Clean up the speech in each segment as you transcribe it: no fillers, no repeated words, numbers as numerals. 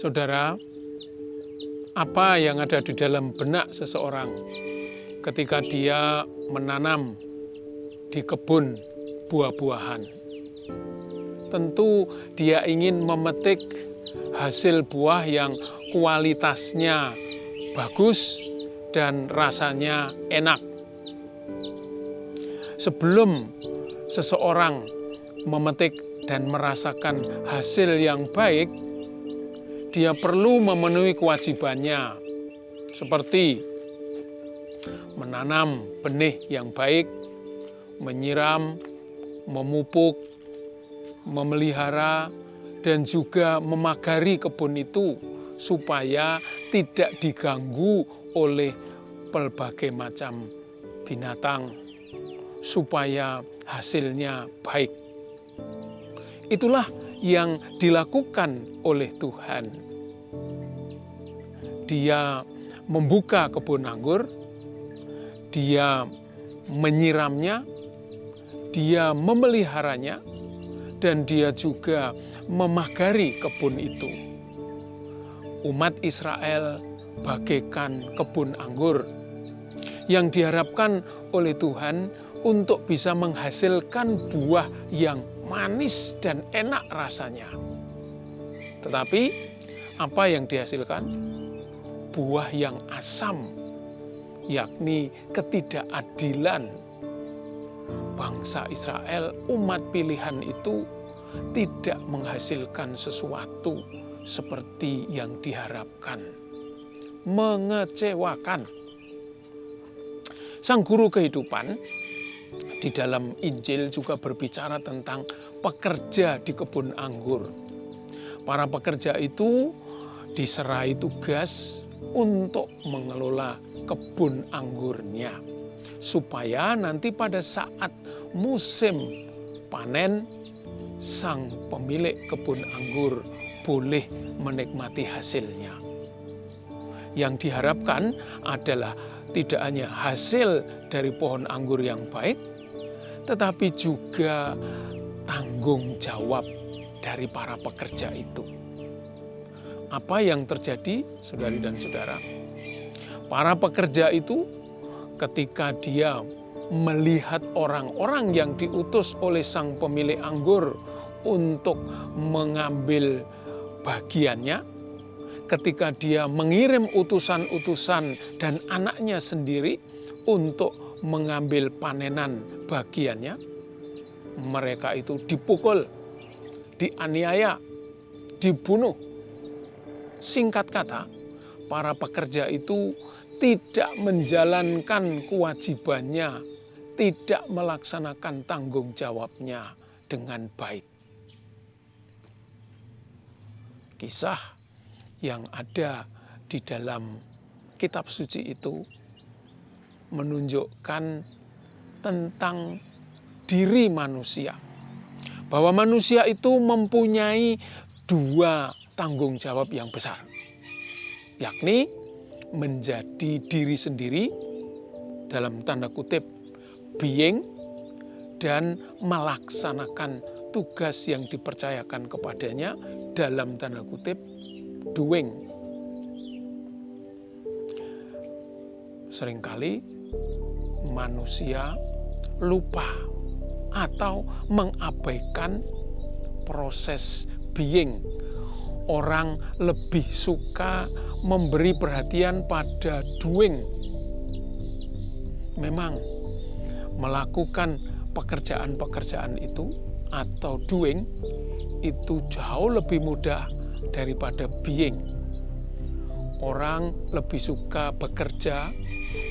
Saudara, apa yang ada di dalam benak seseorang ketika dia menanam di kebun buah-buahan? Tentu dia ingin memetik hasil buah yang kualitasnya bagus dan rasanya enak. Sebelum seseorang memetik dan merasakan hasil yang baik, dia perlu memenuhi kewajibannya, seperti menanam benih yang baik, menyiram, memupuk, memelihara, dan juga memagari kebun itu supaya tidak diganggu oleh berbagai macam binatang, supaya hasilnya baik. Itulah yang dilakukan oleh Tuhan. Dia membuka kebun anggur, dia menyiramnya, dia memeliharanya, dan dia juga memagari kebun itu. Umat Israel bagaikan kebun anggur yang diharapkan oleh Tuhan untuk bisa menghasilkan buah yang manis dan enak rasanya. Tetapi apa yang dihasilkan? Buah yang asam, yakni ketidakadilan. Bangsa Israel, umat pilihan itu tidak menghasilkan sesuatu seperti yang diharapkan. Mengecewakan. Sang guru kehidupan di dalam Injil juga berbicara tentang pekerja di kebun anggur. Para pekerja itu diserai tugas untuk mengelola kebun anggurnya, supaya nanti pada saat musim panen, sang pemilik kebun anggur boleh menikmati hasilnya. Yang diharapkan adalah tidak hanya hasil dari pohon anggur yang baik, tetapi juga tanggung jawab dari para pekerja itu. Apa yang terjadi, saudari dan saudara? Para pekerja itu ketika dia melihat orang-orang yang diutus oleh sang pemilik anggur untuk mengambil bagiannya, ketika dia mengirim utusan-utusan dan anaknya sendiri untuk mengambil panenan bagiannya, mereka itu dipukul, dianiaya, dibunuh. Singkat kata, para pekerja itu tidak menjalankan kewajibannya, tidak melaksanakan tanggung jawabnya dengan baik. Kisah yang ada di dalam kitab suci itu menunjukkan tentang diri manusia. Bahwa manusia itu mempunyai dua tanggung jawab yang besar, yakni menjadi diri sendiri, dalam tanda kutip being, dan melaksanakan tugas yang dipercayakan kepadanya, dalam tanda kutip doing. Seringkali manusia lupa atau mengabaikan proses being. Orang lebih suka memberi perhatian pada doing. Memang melakukan pekerjaan-pekerjaan itu atau doing itu jauh lebih mudah daripada being. Orang lebih suka bekerja,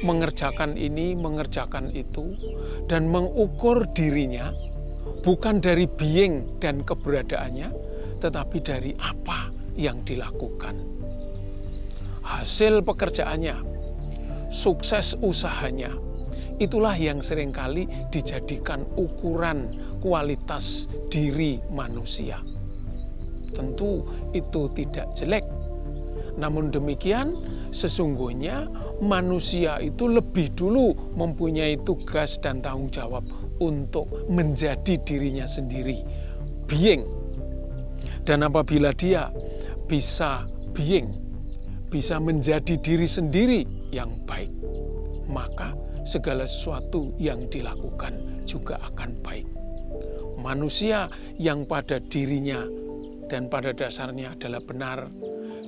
mengerjakan ini, mengerjakan itu, dan mengukur dirinya bukan dari being dan keberadaannya, tetapi dari apa yang dilakukan. Hasil pekerjaannya, sukses usahanya, itulah yang seringkali dijadikan ukuran kualitas diri manusia. Tentu itu tidak jelek. Namun demikian, sesungguhnya manusia itu lebih dulu mempunyai tugas dan tanggung jawab untuk menjadi dirinya sendiri, being. Dan apabila dia bisa being, bisa menjadi diri sendiri yang baik, maka segala sesuatu yang dilakukan juga akan baik. Manusia yang pada dirinya dan pada dasarnya adalah benar,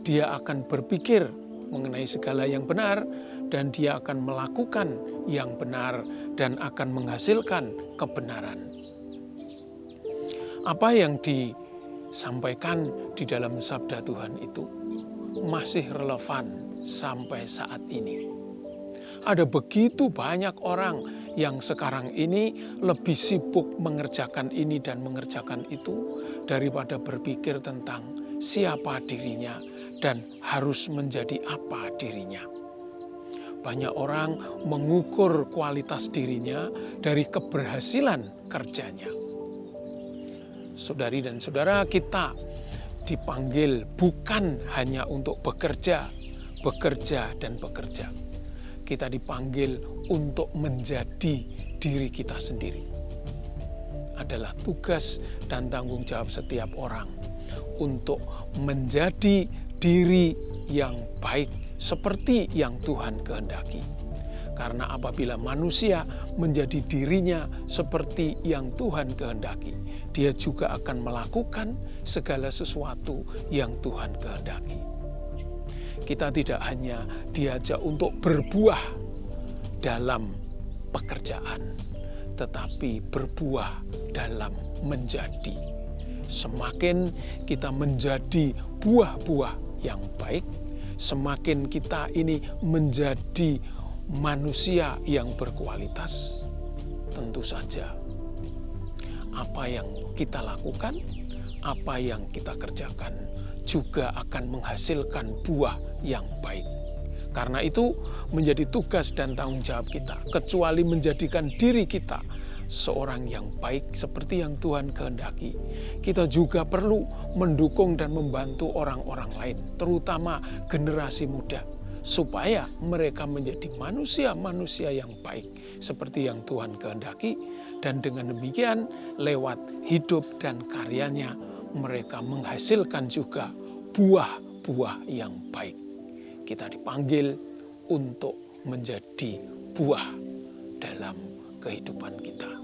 dia akan berpikir mengenai segala yang benar, dan dia akan melakukan yang benar dan akan menghasilkan kebenaran. Apa yang disampaikan di dalam sabda Tuhan itu masih relevan sampai saat ini. Ada begitu banyak orang yang sekarang ini lebih sibuk mengerjakan ini dan mengerjakan itu daripada berpikir tentang siapa dirinya dan harus menjadi apa dirinya. Banyak orang mengukur kualitas dirinya dari keberhasilan kerjanya. Saudari dan saudara, kita dipanggil bukan hanya untuk bekerja, dan bekerja. Kita dipanggil untuk menjadi diri kita sendiri. Adalah tugas dan tanggung jawab setiap orang untuk menjadi diri yang baik seperti yang Tuhan kehendaki. Karena apabila manusia menjadi dirinya seperti yang Tuhan kehendaki, dia juga akan melakukan segala sesuatu yang Tuhan kehendaki. Kita tidak hanya diajak untuk berbuah dalam pekerjaan, tetapi berbuah dalam menjadi. Semakin kita menjadi buah-buah yang baik, semakin kita ini menjadi manusia yang berkualitas. Tentu saja apa yang kita lakukan, apa yang kita kerjakan juga akan menghasilkan buah yang baik. Karena itu menjadi tugas dan tanggung jawab kita, kecuali menjadikan diri kita seorang yang baik seperti yang Tuhan kehendaki. Kita juga perlu mendukung dan membantu orang-orang lain, terutama generasi muda, supaya mereka menjadi manusia-manusia yang baik seperti yang Tuhan kehendaki. Dan dengan demikian lewat hidup dan karyanya mereka menghasilkan juga buah-buah yang baik. Kita dipanggil untuk menjadi buah dalam kehidupan kita.